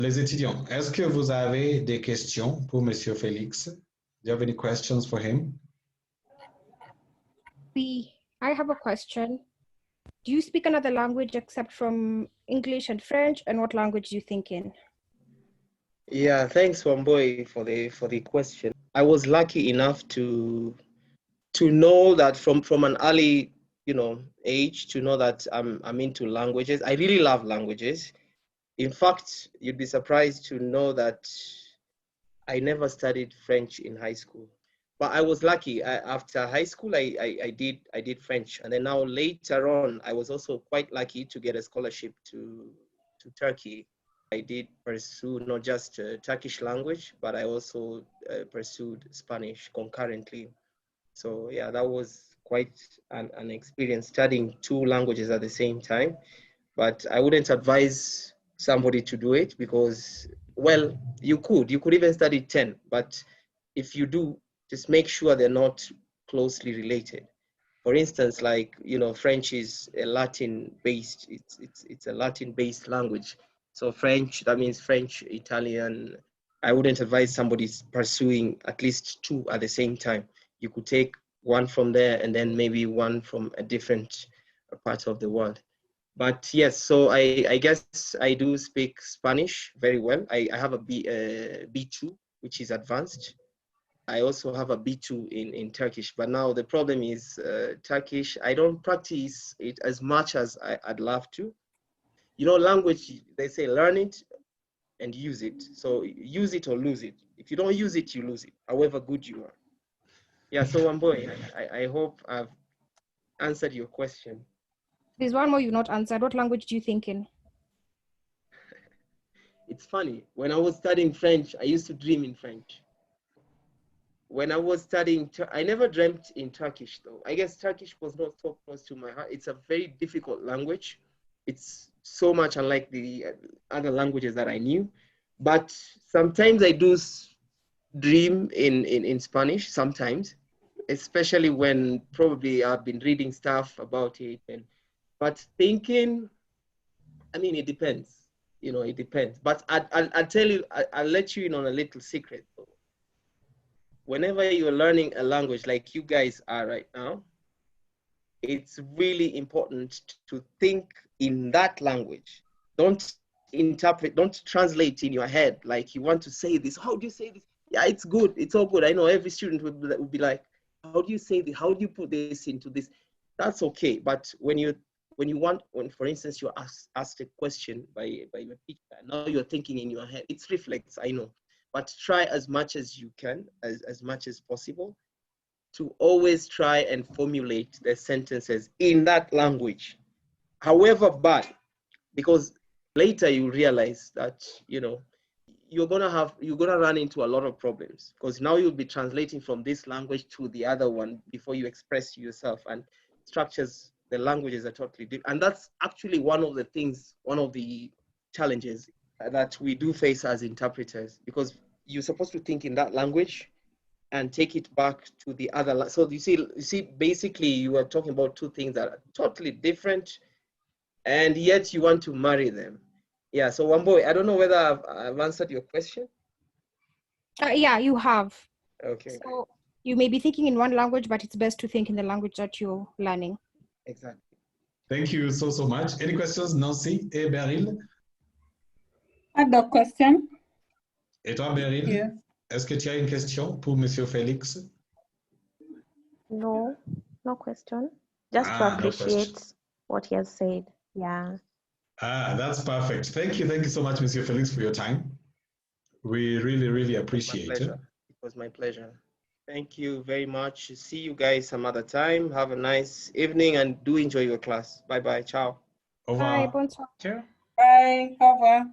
Les étudiants, est-ce que vous avez des questions pour Monsieur Felix? Do you have any questions for him? I have a question. Do you speak another language except from English and French? And what language do you think in? Yeah, thanks, Wamboy, for the question. I was lucky enough to know that from an early age, to know that I'm into languages. I really love languages. In fact, you'd be surprised to know that I never studied French in high school, but I was lucky. After high school, I did French, and then now later on, I was also quite lucky to get a scholarship to Turkey. I did pursue not just Turkish language, but I also pursued Spanish concurrently. So yeah, that was quite an experience studying two languages at the same time. But I wouldn't advise somebody to do it because, well, you could even study 10, but if you do, just make sure they're not closely related. For instance, like, French is a Latin-based, it's a Latin-based language. So French, that means French, Italian. I wouldn't advise somebody pursuing at least two at the same time. You could take one from there and then maybe one from a different part of the world. But yes, so I guess I do speak Spanish very well. I have a B2, which is advanced. I also have a B2 in Turkish, but now the problem is Turkish, I don't practice it as much as I'd love to. Language, they say learn it and use it. So use it or lose it. If you don't use it, you lose it, however good you are. Yeah, so Wamboy, I hope I've answered your question. There's one more you've not answered. What language do you think in? It's funny. When I was studying French, I used to dream in French. When I was studying, I never dreamt in Turkish though. I guess Turkish was not so close to my heart. It's a very difficult language. It's so much unlike the other languages that I knew. But sometimes I do dream in Spanish, sometimes, especially when probably I've been reading stuff about it. But thinking, I mean, it depends. It depends. But I'll tell you, I'll let you in on a little secret though. Whenever you're learning a language like you guys are right now, it's really important to think in that language. Don't interpret, don't translate in your head like you want to say this. How do you say this? Yeah, it's good. It's all good. I know every student would be like, how do you say this? How do you put this into this? That's okay. But when, for instance, you're asked a question by your teacher, now you're thinking in your head, it's reflex, I know. But try as much as you can, as much as possible, to always try and formulate the sentences in that language, however bad, because later you realize that, you're gonna run into a lot of problems because now you'll be translating from this language to the other one before you express yourself, and structures, the languages are totally different. And that's actually one of the challenges that we do face as interpreters, because you're supposed to think in that language and take it back to the other. So you see, basically you are talking about two things that are totally different, and yet you want to marry them. Yeah, so Wamboy, I don't know whether I've answered your question. Yeah, you have. Okay. So you may be thinking in one language, but it's best to think in the language that you're learning. Exactly. Thank you so much. Any questions, Nancy et Beryl? I have a question. Et toi, Beryl? Yeah. Est-ce que tu as une question pour Monsieur Felix? No question. Just to appreciate what he has said. Yeah. That's perfect. Thank you so much, Monsieur Felix, for your time. We really appreciate it. It was my pleasure. Thank you very much. See you guys some other time. Have a nice evening and do enjoy your class. Bye-bye. Ciao. Au revoir. Bye. Bonsoir. Bye. Au revoir.